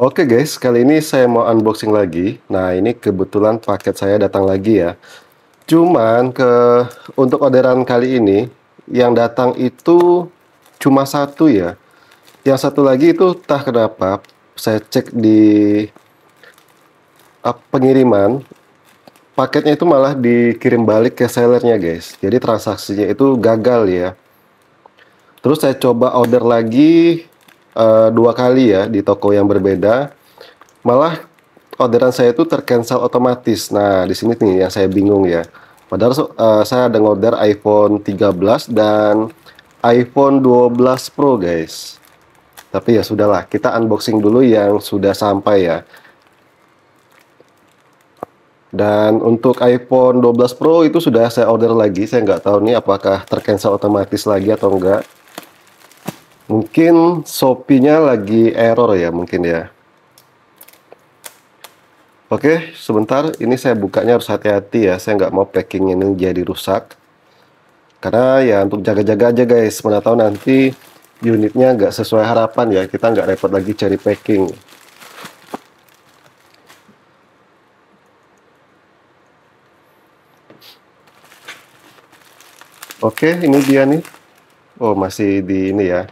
Oke guys, kali ini saya mau unboxing lagi. Nah, ini kebetulan paket saya datang lagi ya. Cuman untuk orderan kali ini yang datang itu cuma satu ya. Yang satu lagi itu entah kenapa saya cek di pengiriman, paketnya itu malah dikirim balik ke sellernya guys. Jadi transaksinya itu gagal ya. Terus saya coba order lagi dua kali ya di toko yang berbeda. Malah orderan saya itu tercancel otomatis. Nah, di sini nih yang saya bingung ya. Padahal saya ada ngorder iPhone 13 dan iPhone 12 Pro, guys. Tapi ya sudahlah, kita unboxing dulu yang sudah sampai ya. Dan untuk iPhone 12 Pro itu sudah saya order lagi. Saya nggak tahu nih apakah tercancel otomatis lagi atau enggak. Mungkin Shopee-nya lagi error ya, mungkin ya. Oke, sebentar. Ini saya bukanya harus hati-hati ya. Saya nggak mau packing ini jadi rusak. Karena ya untuk jaga-jaga aja guys. Mana tahu nanti unitnya nggak sesuai harapan ya. Kita nggak repot lagi cari packing. Oke, ini dia nih. Oh, masih di ini ya.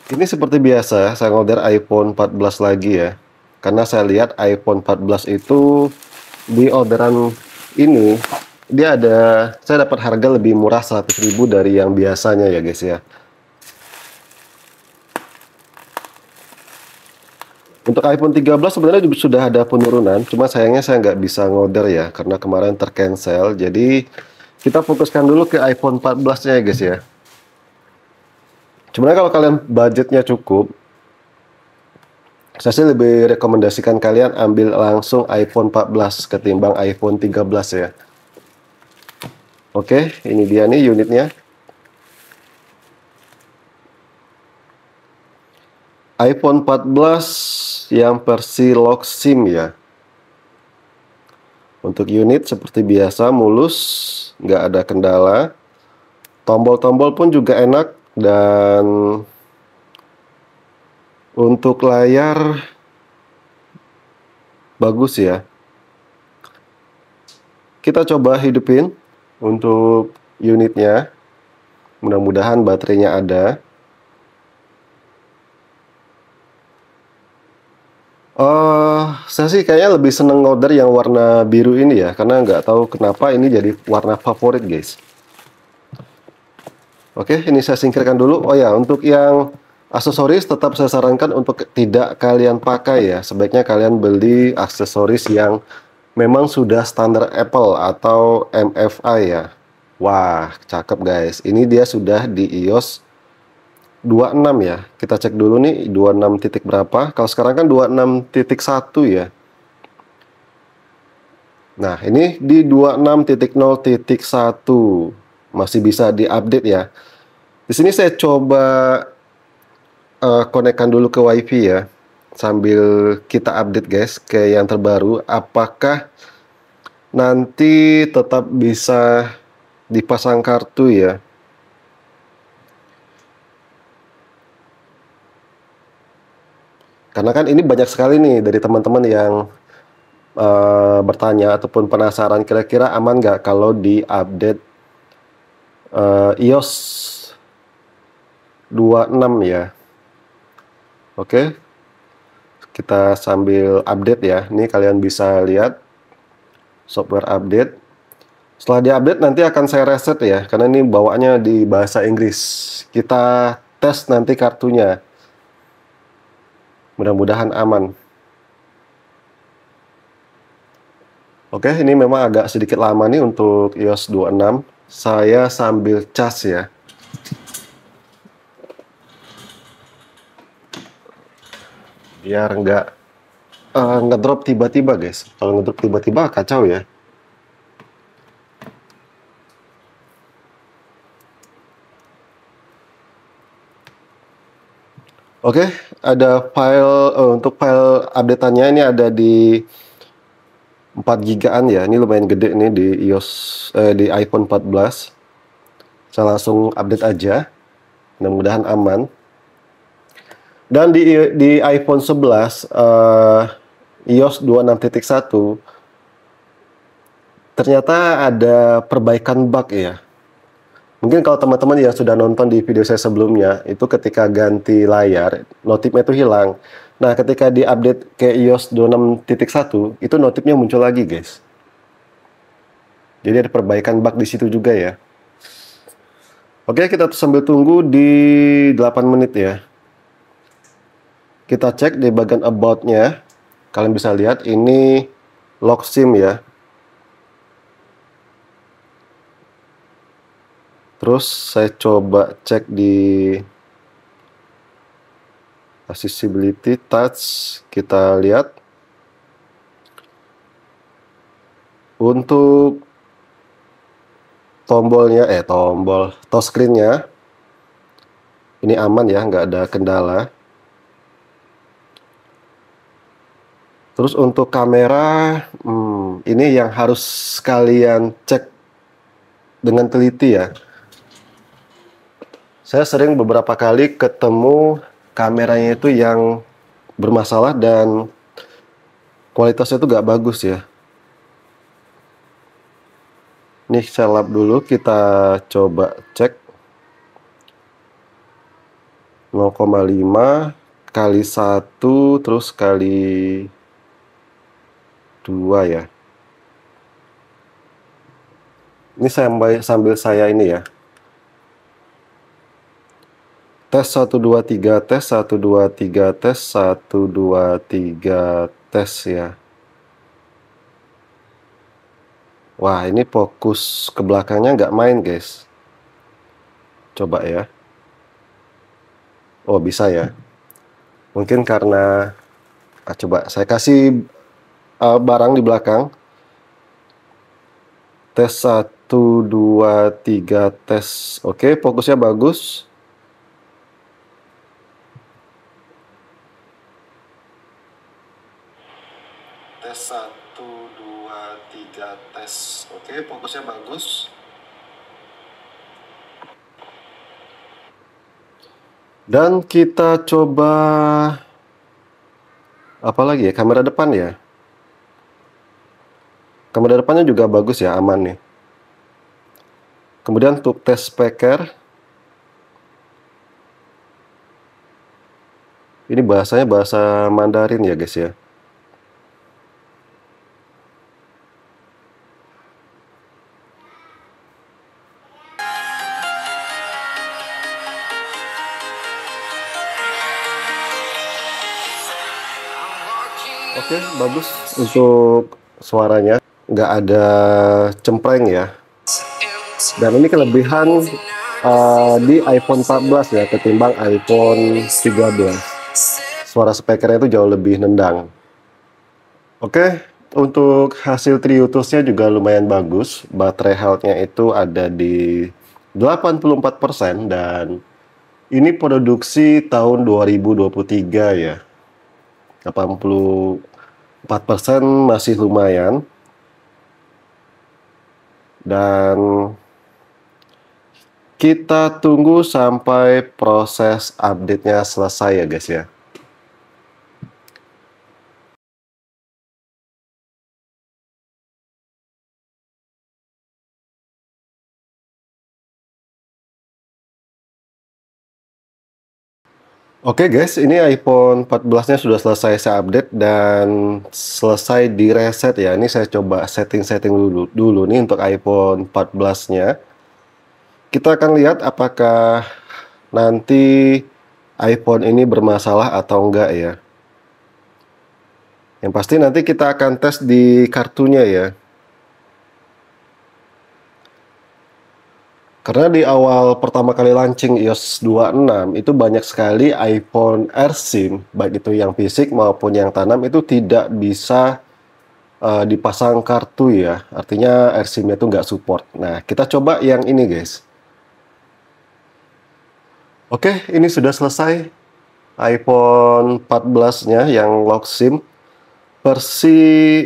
Ini seperti biasa, saya order iPhone 14 lagi ya. Karena saya lihat iPhone 14 itu di orderan ini dia saya dapat harga lebih murah 100.000 dari yang biasanya ya guys ya. Untuk iPhone 13 sebenarnya juga sudah ada penurunan, cuma sayangnya saya nggak bisa ngorder ya karena kemarin tercancel. Jadi kita fokuskan dulu ke iPhone 14-nya ya guys ya. Sebenarnya kalau kalian budgetnya cukup, saya sih lebih rekomendasikan kalian ambil langsung iPhone 14 ketimbang iPhone 13 ya. Oke, ini dia nih unitnya. iPhone 14 yang versi lock SIM ya. Untuk unit seperti biasa mulus, nggak ada kendala. Tombol-tombol pun juga enak dan untuk layar bagus ya. Kita coba hidupin untuk unitnya. Mudah-mudahan baterainya ada. Saya sih kayaknya lebih seneng order yang warna biru ini ya, karena nggak tahu kenapa ini jadi warna favorit guys. Oke, ini saya singkirkan dulu. Oh ya, untuk yang aksesoris tetap saya sarankan untuk tidak kalian pakai ya. Sebaiknya kalian beli aksesoris yang memang sudah standar Apple atau MFI ya. Wah, cakep guys. Ini dia sudah di iOS 26 ya. Kita cek dulu nih 26 titik berapa. Kalau sekarang kan 26.1 ya. Nah, ini di 26.0.1 masih bisa diupdate ya. Di sini saya coba konekkan dulu ke WiFi ya, sambil kita update guys ke yang terbaru. Apakah nanti tetap bisa dipasang kartu ya? Karena kan ini banyak sekali nih dari teman-teman yang bertanya ataupun penasaran kira-kira aman nggak kalau di-update iOS 26 ya. Oke, kita sambil update ya. Ini kalian bisa lihat software update. Setelah diupdate nanti akan saya reset ya, karena ini bawaannya di bahasa Inggris. Kita tes nanti kartunya. Mudah-mudahan aman. Oke, ini memang agak sedikit lama nih untuk iOS 26. Saya sambil cas ya. Biar nggak ngedrop tiba-tiba guys. Kalau ngedrop tiba-tiba kacau ya. Oke, ada file untuk file update-annya ini ada di 4 gigaan ya. Ini lumayan gede nih di iOS di iPhone 14. Saya langsung update aja. Mudah-mudahan aman. Dan di iPhone 11 iOS 26.1 ternyata ada perbaikan bug ya. Mungkin kalau teman-teman yang sudah nonton di video saya sebelumnya, itu ketika ganti layar, notifnya itu hilang. Nah, ketika diupdate ke iOS 26.1, itu notifnya muncul lagi, guys. Jadi ada perbaikan bug di situ juga ya. Oke, kita sambil tunggu di 8 menit ya. Kita cek di bagian about-nya. Kalian bisa lihat ini lock SIM ya. Terus saya coba cek di accessibility touch, kita lihat untuk tombolnya, tombol touchscreen-nya ini aman ya, nggak ada kendala. Terus untuk kamera, ini yang harus kalian cek dengan teliti ya. Saya sering beberapa kali ketemu kameranya itu yang bermasalah dan kualitasnya itu nggak bagus ya. Ini saya lap dulu, kita coba cek 0,5 kali 1 terus kali 2 ya. Ini sambil saya ini ya. Tes 1 2 3 tes 1 2 3 tes 1 2 3 tes ya. Wah, ini fokus ke belakangnya nggak main, guys. Coba ya. Oh, bisa ya. Mungkin karena coba saya kasih barang di belakang. Tes 1 2 3 tes. Oke, fokusnya bagus. Tes 1 2 3 tes. Oke, fokusnya bagus. Dan kita coba apa lagi ya? Kamera depan ya. Kamera depannya juga bagus ya, aman nih. Kemudian untuk tes speaker, ini bahasanya bahasa Mandarin ya guys ya. Oke, bagus untuk suaranya, nggak ada cempreng ya. Dan ini kelebihan di iPhone 14 ya ketimbang iPhone 13. Suara speakernya itu jauh lebih nendang. Oke, untuk hasil True-Tools-nya juga lumayan bagus. Baterai health-nya itu ada di 84% dan ini produksi tahun 2023 ya. 84% masih lumayan. Dan kita tunggu sampai proses update-nya selesai ya guys ya. Oke guys, ini iPhone 14-nya sudah selesai saya update dan selesai di reset ya. Ini saya coba setting-setting dulu nih untuk iPhone 14-nya. Kita akan lihat apakah nanti iPhone ini bermasalah atau enggak ya. Yang pasti nanti kita akan tes di kartunya ya. Karena di awal pertama kali launching iOS 26 itu banyak sekali iPhone AirSIM, baik itu yang fisik maupun yang tanam itu tidak bisa dipasang kartu ya. Artinya AirSIM-nya itu nggak support. Nah, kita coba yang ini guys. Oke, ini sudah selesai iPhone 14-nya yang lock SIM versi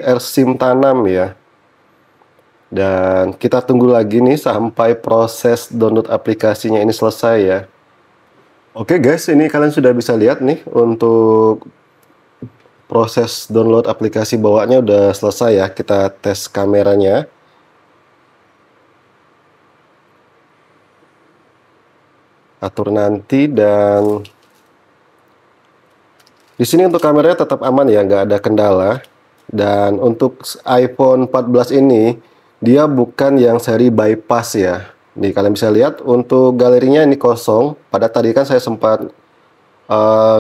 AirSIM tanam ya. Dan kita tunggu lagi nih sampai proses download aplikasinya ini selesai ya. Oke guys, ini kalian sudah bisa lihat nih untuk proses download aplikasi bawaannya udah selesai ya. Kita tes kameranya. Atur nanti, dan di sini untuk kameranya tetap aman ya, nggak ada kendala. Dan untuk iPhone 14 ini dia bukan yang seri bypass ya. Nih kalian bisa lihat untuk galerinya ini kosong. Pada tadi kan saya sempat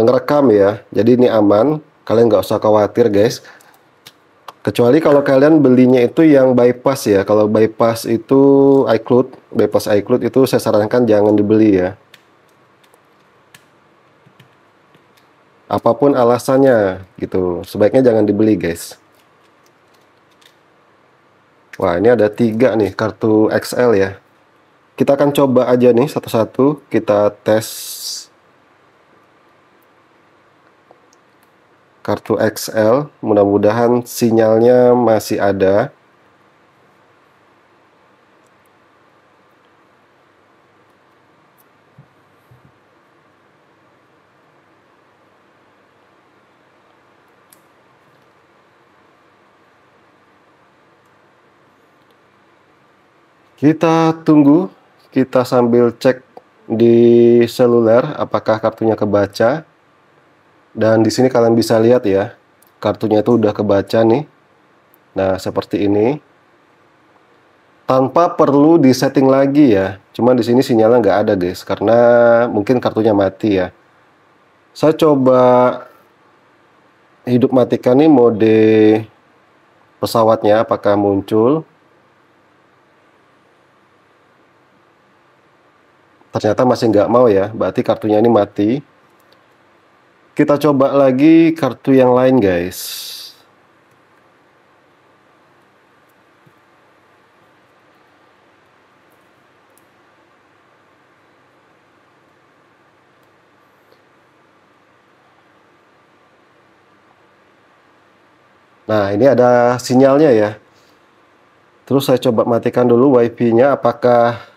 ngerekam ya, jadi ini aman. Kalian nggak usah khawatir guys. Kecuali kalau kalian belinya itu yang bypass ya. Kalau bypass itu bypass iCloud itu saya sarankan jangan dibeli ya. Apapun alasannya gitu, sebaiknya jangan dibeli guys. Wah, ini ada 3 nih kartu XL ya. Kita akan coba aja nih satu-satu, kita tes kartu XL. Mudah-mudahan sinyalnya masih ada. Kita tunggu, kita sambil cek di seluler apakah kartunya kebaca. Dan di sini kalian bisa lihat ya, kartunya itu udah kebaca nih. Nah, seperti ini. Tanpa perlu disetting lagi ya. Cuma di sini sinyalnya nggak ada guys, karena mungkin kartunya mati ya. Saya coba hidup matikan nih mode pesawatnya, apakah muncul. Ternyata masih nggak mau ya, berarti kartunya ini mati. Kita coba lagi kartu yang lain guys. Nah, ini ada sinyalnya ya. Terus saya coba matikan dulu WiFi-nya, apakah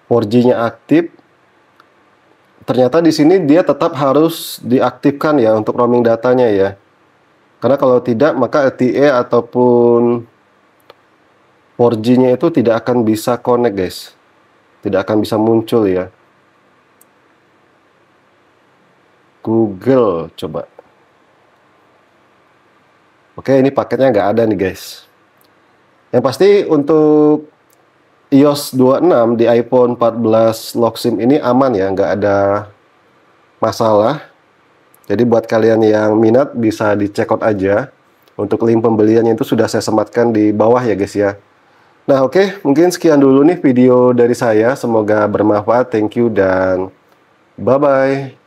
4G-nya aktif. Ternyata di sini dia tetap harus diaktifkan ya untuk roaming datanya ya. Karena kalau tidak maka LTE ataupun 4G-nya itu tidak akan bisa connect guys. Tidak akan bisa muncul ya. Google coba. Oke, ini paketnya nggak ada nih guys. Yang pasti untuk iOS 26 di iPhone 14 lock SIM ini aman ya, nggak ada masalah. Jadi buat kalian yang minat bisa dicek out aja. Untuk link pembeliannya itu sudah saya sematkan di bawah ya guys ya. Nah oke, mungkin sekian dulu nih video dari saya. Semoga bermanfaat. Thank you dan bye-bye.